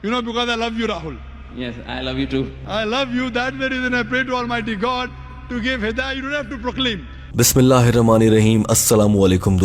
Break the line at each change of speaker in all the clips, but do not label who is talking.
You know, because I love you, Rahul.
Yes, I love you too.
I love you. That's the reason I pray to Almighty God to give hidayah. You don't have to proclaim.
बिस्मिल्लाहिर्रहमानिर्रहीम अस्सलामु अलैकुम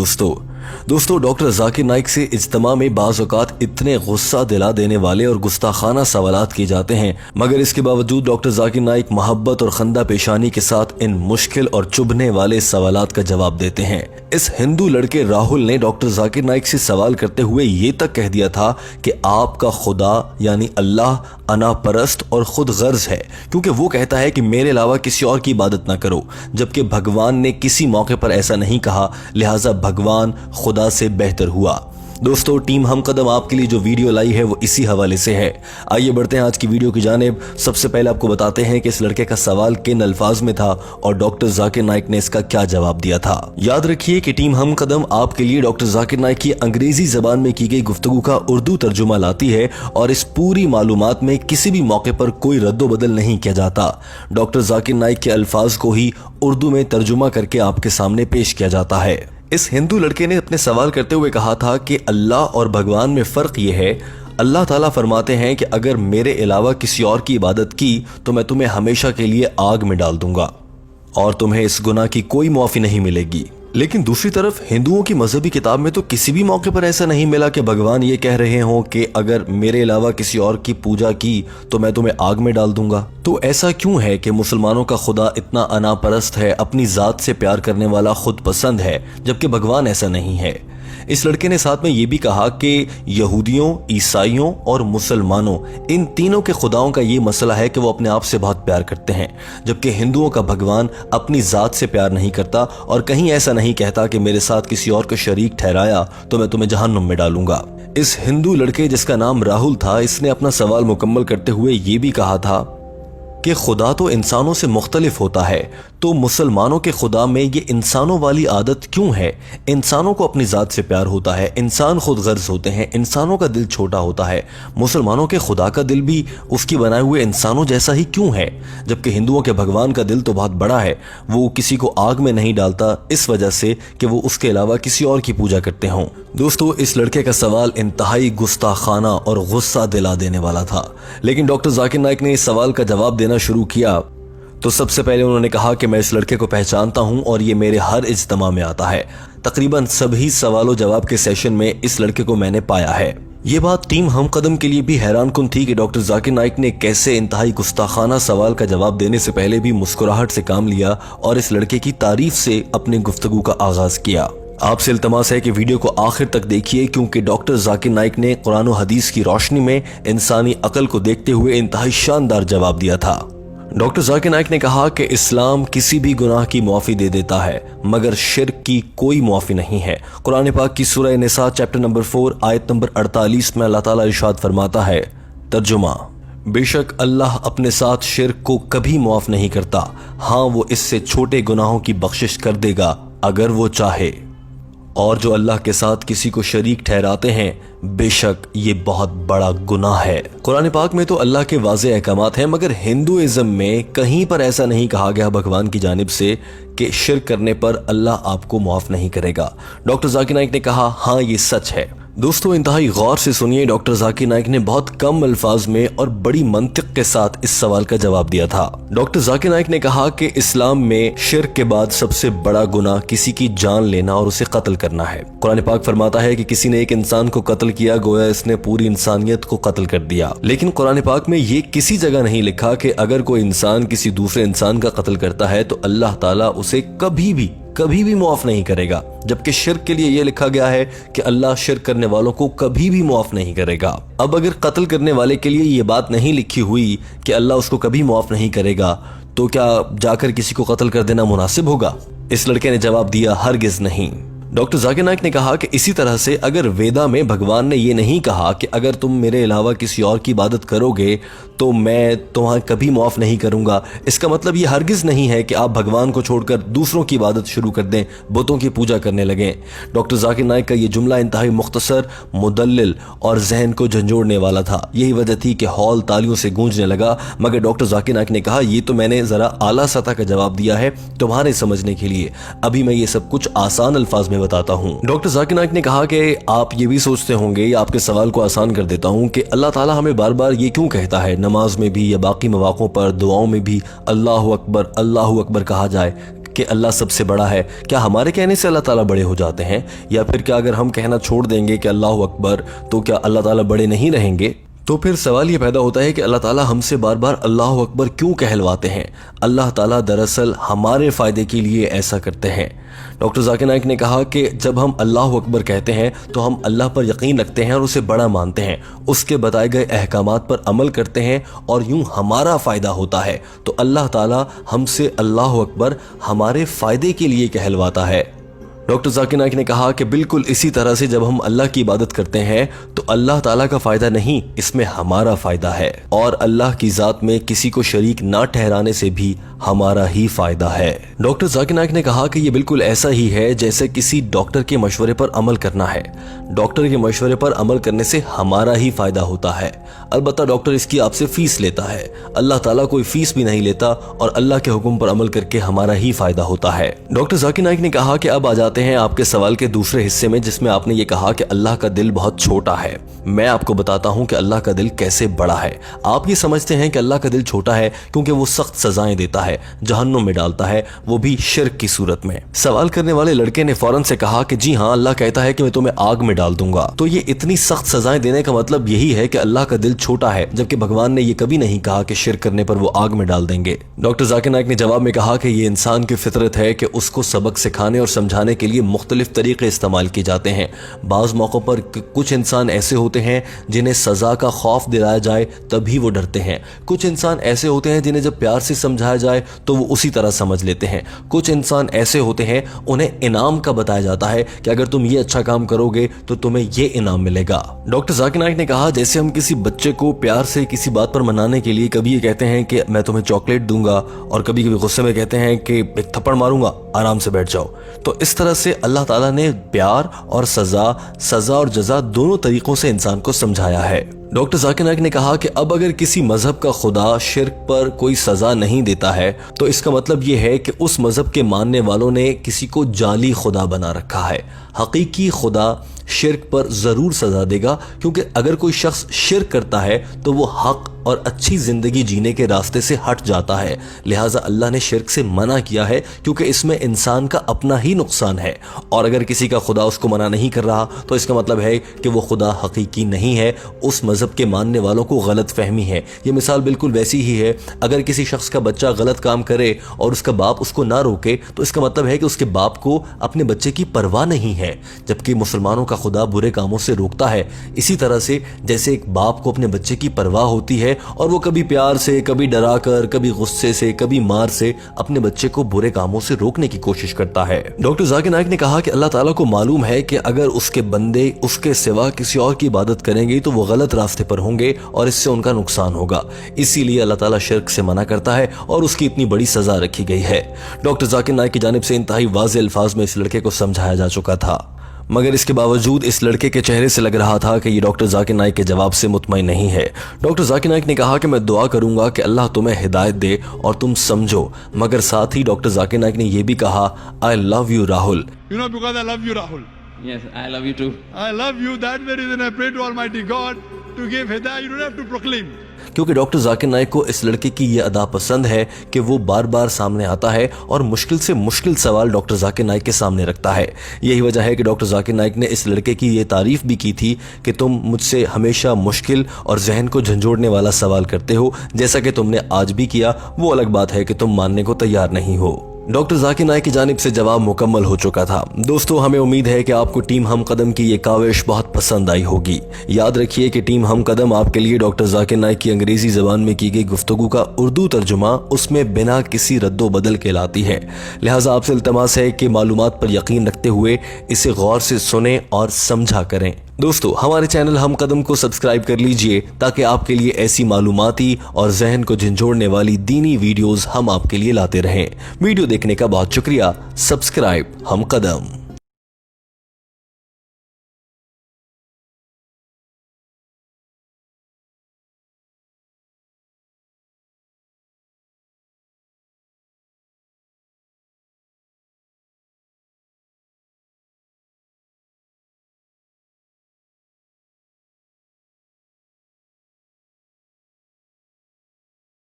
दोस्तों doctor Zakir Naik से इज्तिमा में बाज़ औक़ात इतने गुस्सा दिला देने वाले और गुस्ताखाना सवालात किए जाते हैं, मगर इसके बावजूद डॉक्टर जाकिर नाइक मोहब्बत और खंदा पेशानी के साथ इन मुश्किल और चुभने वाले सवालात का जवाब देते हैं। इस हिंदू लड़के राहुल ने डॉक्टर जाकिर नाइक से सवाल करते हुए ये तक कह दिया था कि आपका खुदा यानी अल्लाह अना परस्त और खुद गर्ज है, क्योंकि वो कहता है कि मेरे अलावा किसी और की इबादत ना करो, जबकि भगवान ने किसी मौके पर ऐसा नहीं कहा, लिहाजा भगवान खुदा से बेहतर हुआ। दोस्तों, टीम हम कदम आपके लिए जो वीडियो लाई है वो इसी हवाले से है। आइए बढ़ते हैं आज की वीडियो की जानिब। सबसे पहले आपको बताते हैं कि इस लड़के का सवाल किन अल्फाज में था और डॉक्टर जाकिर नाइक ने इसका क्या जवाब दिया था। याद रखिए कि टीम हम कदम आपके लिए डॉक्टर जाकिर नाइक की अंग्रेजी जबान में की गई गुफ्तगू का उर्दू तर्जुमा लाती है और इस पूरी मालूमात में किसी भी मौके पर कोई रद्दो-बदल नहीं किया जाता। डॉक्टर जाकिर नाइक के अल्फाज को ही उर्दू में तर्जुमा करके आपके सामने पेश किया जाता है। इस हिंदू लड़के ने अपने सवाल करते हुए कहा था कि अल्लाह और भगवान में फ़र्क ये है, अल्लाह ताला फरमाते हैं कि अगर मेरे अलावा किसी और की इबादत की तो मैं तुम्हें हमेशा के लिए आग में डाल दूंगा और तुम्हें इस गुनाह की कोई मुआफ़ी नहीं मिलेगी। लेकिन दूसरी तरफ हिंदुओं की मजहबी किताब में तो किसी भी मौके पर ऐसा नहीं मिला कि भगवान ये कह रहे हों कि अगर मेरे अलावा किसी और की पूजा की तो मैं तुम्हें आग में डाल दूंगा। तो ऐसा क्यों है कि मुसलमानों का खुदा इतना अनापरस्त है, अपनी जात से प्यार करने वाला, खुद पसंद है, जबकि भगवान ऐसा नहीं है। इस लड़के ने साथ में ये भी कहा कि यहूदियों, ईसाइयों और मुसलमानों, इन तीनों के खुदाओं का ये मसला है कि वो अपने आप से बहुत प्यार करते हैं, जबकि हिंदुओं का भगवान अपनी जात से प्यार नहीं करता और कहीं ऐसा नहीं कहता कि मेरे साथ किसी और को शरीक ठहराया तो मैं तुम्हें जहन्नुम में डालूंगा। इस हिंदू लड़के जिसका नाम राहुल था, इसने अपना सवाल मुकम्मल करते हुए ये भी कहा था कि खुदा तो इंसानों से मुख्तलिफ होता है, तो मुसलमानों के खुदा में ये इंसानों वाली आदत क्यों है? इंसानों को अपनी ज़ात से प्यार होता है, इंसान खुद गर्ज होते हैं, इंसानों का दिल छोटा होता है, मुसलमानों के खुदा का दिल भी उसकी बनाए हुए इंसानों जैसा ही क्यों है? जबकि हिंदुओं के भगवान का दिल तो बहुत बड़ा है, वो किसी को आग में नहीं डालता इस वजह से कि वो उसके अलावा किसी और की पूजा करते हों। दोस्तों, इस लड़के का सवाल इंतहाई गुस्ताखाना और गुस्सा दिला देने वाला था, लेकिन डॉक्टर जाकिर नाइक ने इस सवाल का जवाब देना शुरू किया तो सबसे पहले उन्होंने कहा कि मैं इस लड़के को पहचानता हूं और ये मेरे हर इज्तिमा में आता है। तकरीबन सभी सवालों जवाब के सेशन में इस लड़के को मैंने पाया है। ये बात टीम हम कदम के लिए भी हैरानकुन थी कि डॉक्टर जाकिर नाइक ने कैसे इंतहाई गुस्ताखाना सवाल का जवाब देने से पहले भी मुस्कुराहट से काम लिया और इस लड़के की तारीफ से अपनी गुफ्तगू का आगाज किया। आपसे इल्तमास है कि वीडियो को आखिर तक देखिए, क्योंकि डॉक्टर जाकिर नाइक ने कुरान और हदीस की रोशनी में इंसानी अकल को देखते हुए इंतहाई शानदार जवाब दिया था। डॉक्टर जाकिर नाइक ने कहा कि इस्लाम किसी भी गुनाह की मुआफ़ी दे देता है, मगर शिर्क की कोई मुआफ़ी नहीं है। कुरान पाक की सूरह निसा चैप्टर नंबर 4 आयत नंबर 48 में अल्लाह ताला इरशाद फरमाता है, तर्जुमा, बेशक अल्लाह अपने साथ शिर्क को कभी मुआफ़ नहीं करता, हाँ वो इससे छोटे गुनाहों की बख्शिश कर देगा अगर वो चाहे, और जो अल्लाह के साथ किसी को शरीक ठहराते हैं बेशक ये बहुत बड़ा गुनाह है। कुरान पाक में तो अल्लाह के वाज़े अहकामात हैं, मगर हिंदुइज्म में कहीं पर ऐसा नहीं कहा गया भगवान की जानिब से कि शिर्क करने पर अल्लाह आपको मुआफ़ नहीं करेगा। डॉक्टर जाकिर नाइक ने कहा, हाँ ये सच है। दोस्तों, इंतहाई गौर से सुनिए, डॉक्टर जाकिर नाइक ने बहुत कम अल्फाज में और बड़ी मंतिक के साथ इस सवाल का जवाब दिया था। डॉक्टर जाकिर नाइक ने कहा कि इस्लाम में शिर्क के बाद सबसे बड़ा गुनाह किसी की जान लेना और उसे कत्ल करना है। कुरान पाक फरमाता है कि किसी ने एक इंसान को कत्ल किया, गोया इसने पूरी इंसानियत को कत्ल कर दिया। लेकिन कुरान पाक में ये किसी जगह नहीं लिखा कि अगर कोई इंसान किसी दूसरे इंसान का कत्ल करता है तो अल्लाह ताला उसे कभी भी मुआफ़ नहीं करेगा, जबकि शिर्क के लिए यह लिखा गया है कि अल्लाह शिर्क करने वालों को कभी भी मुआफ़ नहीं करेगा। अब अगर कत्ल करने वाले के लिए यह बात नहीं लिखी हुई कि अल्लाह उसको कभी मुआफ़ नहीं करेगा, तो क्या जाकर किसी को कत्ल कर देना मुनासिब होगा? इस लड़के ने जवाब दिया, हरगिज नहीं। डॉक्टर जाकिर नाइक ने कहा कि इसी तरह से अगर वेदा में भगवान ने ये नहीं कहा कि अगर तुम मेरे अलावा किसी और की इबादत करोगे तो मैं तुम्हें कभी मुआफ़ नहीं करूंगा, इसका मतलब ये हरगिज़ नहीं है कि आप भगवान को छोड़कर दूसरों की इबादत शुरू कर दें, बुतों की पूजा करने लगें। डॉक्टर जाकिर नाइक का ये जुमला इंतहाई मुख्तसर, मुदल्लिल और जहन को झंझोड़ने वाला था। यही वजह थी कि हॉल तालियों से गूंजने लगा, मगर डॉक्टर जाकिर नाइक ने कहा, ये तो मैंने ज़रा आला सतह का जवाब दिया है तुम्हारे समझने के लिए, अभी मैं ये सब कुछ आसान अल्फाज में बताता हूँ। डॉक्टर जाकिर नाइक ने कहा कि आप ये भी सोचते होंगे, या आपके सवाल को आसान कर देता हूँ, कि अल्लाह ताला हमें बार बार ये क्यों कहता है नमाज में भी या बाकी मौक़ों पर दुआओं में भी अल्लाहु अकबर कहा जाए कि अल्लाह सबसे बड़ा है। क्या हमारे कहने से अल्लाह ताला बड़े हो जाते हैं, या फिर क्या अगर हम कहना छोड़ देंगे कि अल्लाहु अकबर तो क्या अल्लाह ताला बड़े नहीं रहेंगे? तो फिर सवाल ये पैदा होता है कि अल्लाह ताला हमसे बार बार अल्लाहु अकबर क्यों कहलवाते हैं? अल्लाह ताला दरअसल हमारे फ़ायदे के लिए ऐसा करते हैं। डॉक्टर जाकिर नाइक ने कहा कि जब हम अल्लाहु अकबर कहते हैं तो हम अल्लाह पर यकीन रखते हैं और उसे बड़ा मानते हैं, उसके बताए गए अहकामात पर अमल करते हैं और यूं हमारा फ़ायदा होता है, तो अल्लाह ताला हमसे अल्लाहु अकबर हमारे फ़ायदे के लिए कहलवाता है। डॉक्टर जाकिर नाइक ने कहा कि बिल्कुल इसी तरह से जब हम अल्लाह की इबादत करते हैं तो अल्लाह ताला का फ़ायदा नहीं, इसमें हमारा फ़ायदा है, और अल्लाह की ज़ात में किसी को शरीक ना ठहराने से भी हमारा ही फ़ायदा है। डॉक्टर जाकिर नाइक ने कहा कि ये बिल्कुल ऐसा ही है जैसे किसी डॉक्टर के मशवरे पर अमल करना है। डॉक्टर के मशवरे पर अमल करने से हमारा ही फ़ायदा होता है, अलबत्ता डॉक्टर इसकी आपसे फ़ीस लेता है। अल्लाह ताला कोई फ़ीस भी नहीं लेता और अल्लाह के हुक्म पर अमल करके हमारा ही फ़ायदा होता है। डॉक्टर जाकिर नाइक ने कहा कि अब आ जाते हैं आपके सवाल के दूसरे हिस्से में, जिसमें आपने ये कहा कि अल्लाह का दिल बहुत छोटा है। मैं आपको बताता हूँ कि अल्लाह का दिल कैसे बड़ा है। आप ये समझते हैं कि अल्लाह का दिल छोटा है क्योंकि वो सख्त सजाएं देता है, जहन्नुम में डालता है, वो भी शिर्क की सूरत में। सवाल करने वाले लड़के ने फौरन से कहा कि जी हाँ, अल्लाह कहता है कि मैं तुम्हें आग में डाल दूंगा। तो ये इतनी सख्त सजाएं देने का मतलब यही है कि अल्लाह का दिल छोटा है, जबकि भगवान ने ये कभी नहीं कहा कि शिर्क करने पर वो आग में डाल देंगे। डॉक्टर जाकिर नाइक ने जवाब में कहा कि ये इंसान की फितरत है कि उसको सबक सिखाने और समझाने के लिए मुख्तलिफ तरीके इस्तेमाल किए जाते हैं। बाज़ मौक़ों पर कुछ इंसान ऐसे होते हैं जिन्हें सज़ा का खौफ दिलाया जाए तभी वो डरते हैं। कुछ इंसान ऐसे होते हैं जिन्हें जब प्यार से समझाया जाए तो वो उसी तरह समझ लेते हैं। कुछ इंसान ऐसे होते हैं उन्हें इनाम का बताया जाता है कि अगर तुम ये अच्छा काम करोगे तो तुम्हें ये इनाम मिलेगा। डॉक्टर जाकिर नाइक ने कहा जैसे हम किसी बच्चे को प्यार से किसी बात पर मनाने के लिए कभी ये कहते हैं कि मैं तुम्हें चॉकलेट दूंगा और कभी कभी गुस्से में कहते हैं कि एक थप्पड़ मारूंगा, आराम से बैठ जाओ। तो इस तरह से अल्लाह ताला ने प्यार और सजा और जजा दोनों तरीकों से इंसान को समझाया है। डॉक्टर जाकिर नाइक ने कहा कि अब अगर किसी मजहब का खुदा शिर्क पर कोई सजा नहीं देता है तो इसका मतलब यह है कि उस मजहब के मानने वालों ने किसी को जाली खुदा बना रखा है। हकीकी खुदा शिर्क पर जरूर सजा देगा, क्योंकि अगर कोई शख्स शिर्क करता है तो वो हक और अच्छी जिंदगी जीने के रास्ते से हट जाता है। लिहाजा अल्लाह ने शिर्क से मना किया है क्योंकि इसमें इंसान का अपना ही नुकसान है। और अगर किसी का खुदा उसको मना नहीं कर रहा तो इसका मतलब है कि वो खुदा हकीकी नहीं है, उस मजहब के मानने वालों को गलत फहमी है। ये मिसाल बिल्कुल वैसी ही है, अगर किसी शख्स का बच्चा गलत काम करे और उसका बाप उसको ना रोके तो इसका मतलब है कि उसके बाप को अपने बच्चे की परवाह नहीं है, जबकि मुसलमानों का खुदा बुरे कामों से रोकता है। इसी तरह से जैसे एक बाप को अपने बच्चे की परवाह होती है और वो कभी प्यार से, कभी डराकर, कभी गुस्से से, कभी मार से अपने बच्चे को बुरे कामों से रोकने की कोशिश करता है। डॉक्टर जाकिर नाइक ने कहा कि अल्लाह ताला को मालूम है कि अगर उसके बंदे उसके सिवा किसी और की इबादत करेंगे तो वो गलत रास्ते पर होंगे और इससे उनका नुकसान होगा। इसीलिए अल्लाह ताला शिर्क से मना करता है और उसकी इतनी बड़ी सजा रखी गई है। डॉक्टर जाकिर नाइक की जानिब से इंतहाई वाज़ेह अल्फाज में इस लड़के को समझाया जा चुका था, मगर इसके बावजूद इस लड़के के चेहरे से लग रहा था कि ये डॉक्टर जाकिर नाइक के जवाब से मुतमईन नहीं है। डॉक्टर जाकिर नाइक ने कहा कि मैं दुआ करूंगा कि अल्लाह तुम्हें हिदायत दे और तुम समझो, मगर साथ ही डॉक्टर जाकिर नाइक ने यह भी कहा, I love you Rahul.
You know, because I love you, Rahul.
Yes, I love you too.
I love you. That's the reason I pray to Almighty God to give hidayah. You don't have to proclaim.
क्योंकि doctor Zakir Naik को इस लड़के की ये अदा पसंद है कि वो बार बार सामने आता है और मुश्किल से मुश्किल सवाल डॉक्टर जाकिर नाइक के सामने रखता है। यही वजह है कि डॉक्टर जाकिर नाइक ने इस लड़के की ये तारीफ भी की थी कि तुम मुझसे हमेशा मुश्किल और जहन को झंझोड़ने वाला सवाल करते हो, जैसा कि तुमने आज भी किया। वो अलग बात है कि तुम मानने को तैयार नहीं हो। डॉक्टर जाकिर नाइक की जानिब से जवाब मुकम्मल हो चुका था। दोस्तों, हमें उम्मीद है कि आपको टीम हम कदम की ये काविश बहुत पसंद आई होगी। याद रखिए कि टीम हम कदम आपके लिए डॉक्टर जाकिर नाइक की अंग्रेजी जबान में की गई गुफ्तगू का उर्दू तर्जुमा उसमें बिना किसी रद्दो बदल के लाती है। लिहाजा आपसे इल्तमास है कि मालूमात पर यकीन रखते हुए इसे गौर से सुने और समझा करें। दोस्तों, हमारे चैनल हम कदम को सब्सक्राइब कर लीजिए ताकि आपके लिए ऐसी मालूमाती और जहन को झंझोड़ने वाली दीनी वीडियोस हम आपके लिए लाते रहें। वीडियो देखने का बहुत शुक्रिया। सब्सक्राइब हम कदम।